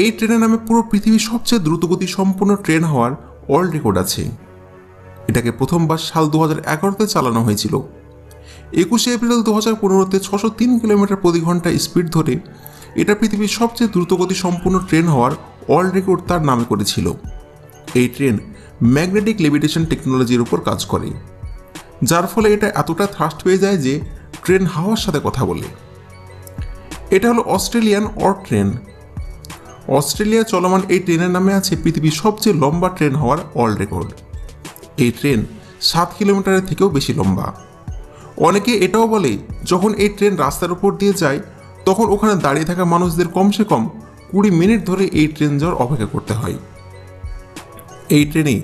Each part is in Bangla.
এই ট্রেনের নামে পুরো পৃথিবীর সবচেয়ে দ্রুতগতি সম্পূর্ণ ট্রেন হওয়ার ওয়ার্ল্ড রেকর্ড আছে। এটাকে প্রথমবার সাল 2011-তে চালানো হয়েছিল। 21শে এপ্রিল 2015-তে 603 কিলোমিটার প্রতি ঘন্টা স্পিড ধরে এটা পৃথিবীর সবচেয়ে দ্রুতগতি সম্পূর্ণ ট্রেন হওয়ার ওয়ার্ল্ড রেকর্ড তার নামে করেছিল। এই ট্রেন ম্যাগনেটিক লেভিটেশন টেকনোলজির উপর কাজ করে, যার ফলে এটা এতটা থ্রাস্ট পেয়ে যায় যে ট্রেন হাওয়ার সাথে কথা বলে। এটা হলো অস্ট্রেলিয়ান অর ট্রেন। অস্ট্রেলিয়া চলমান এই ট্রেনের নামে আছে পৃথিবীর সবচেয়ে লম্বা ট্রেন হওয়ার ওয়ার্ল্ড রেকর্ড। এই ট্রেন 7 কিলোমিটারের থেকেও বেশি লম্বা। অনেকে এটাও বলে যখন এই ট্রেন রাস্তার উপর দিয়ে যায় তখন ওখানে দাঁড়িয়ে থাকা মানুষদের কমসে কম 20 মিনিট ধরে এই ট্রেন যাওয়ার অপেক্ষা করতে হয়। এই ট্রেনে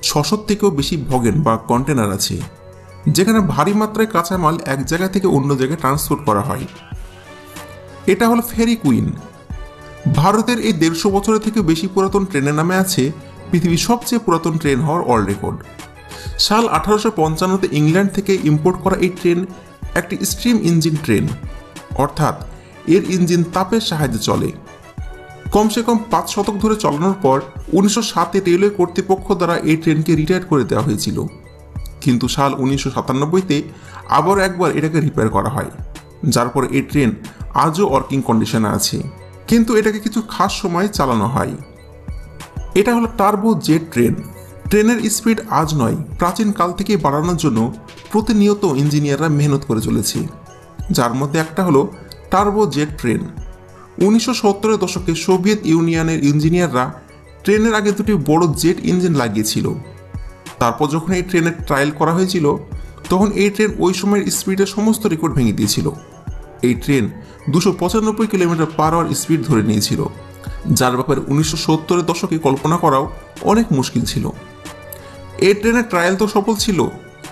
600 থেকেও বেশি ভগেন বা কন্টেনার আছে, যেখানে ভারী মাত্রায় কাঁচামাল এক জায়গা থেকে অন্য জায়গায় ট্রান্সপোর্ট করা হয়। এটা হলো ফেরি কুইন। ভারতের এই 150 বছরের থেকে বেশি পুরাতন ট্রেনের নামে আছে পৃথিবীর সবচেয়ে পুরাতন ট্রেন হওয়ার ওয়ার্ল্ড রেকর্ড। সাল 1855-তে ইংল্যান্ড থেকে ইম্পোর্ট করা এই ট্রেন একটি স্টিম ইঞ্জিন ট্রেন, অর্থাৎ এর ইঞ্জিন তাপের সাহায্যে চলে। কমসে কম 5 শতক ধরে চালানোর পর 1907-এ রেলওয়ে কর্তৃপক্ষ দ্বারা এই ট্রেনকে রিটায়ার করে দেওয়া হয়েছিল, কিন্তু সাল 1997-তে আবার একবার এটাকে রিপেয়ার করা হয়, যার পর এই ট্রেন আজও ওয়ার্কিং কন্ডিশনে আছে, কিন্তু এটাকে কিছু খাস সময়ে চালানো হয়। এটা হলো টার্বো জেট ট্রেন। ট্রেনের স্পিড আজ নয়, প্রাচীন কাল থেকে বাড়ানোর জন্য প্রতিনিয়ত ইঞ্জিনিয়াররা মেহনত করে চলেছে, যার মধ্যে একটা হলো টার্বো জেট ট্রেন। 1970-এর দশকে সোভিয়েত ইউনিয়নের ইঞ্জিনিয়াররা ট্রেনের আগে দুটি বড় জেট ইঞ্জিন লাগিয়েছিল। তারপর যখন এই ট্রেনের ট্রায়াল করা হয়েছিল তখন এই ট্রেন ওই সময়ের স্পিডের সমস্ত রেকর্ড ভেঙে দিয়েছিল। এই train 295 kilometre per hour speed ধরে নিয়েছিল, যার ব্যাপারে 1970-এর দশকে কল্পনা করাও অনেক মুশকিল ছিল। এই ট্রেনের ট্রায়াল তো সফল ছিল,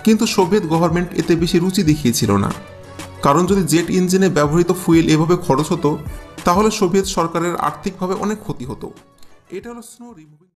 কিন্তু সোভিয়েত গভর্নমেন্ট এতে বেশি রুচি দেখিয়েছিল না, কারণ যদি জেট ইঞ্জিনে ব্যবহৃত ফুয়েল এভাবে খরচ হতো তাহলে সোভিয়েত সরকারের আর্থিকভাবে অনেক ক্ষতি হতো। এটা হলো স্নো রিমুভিং।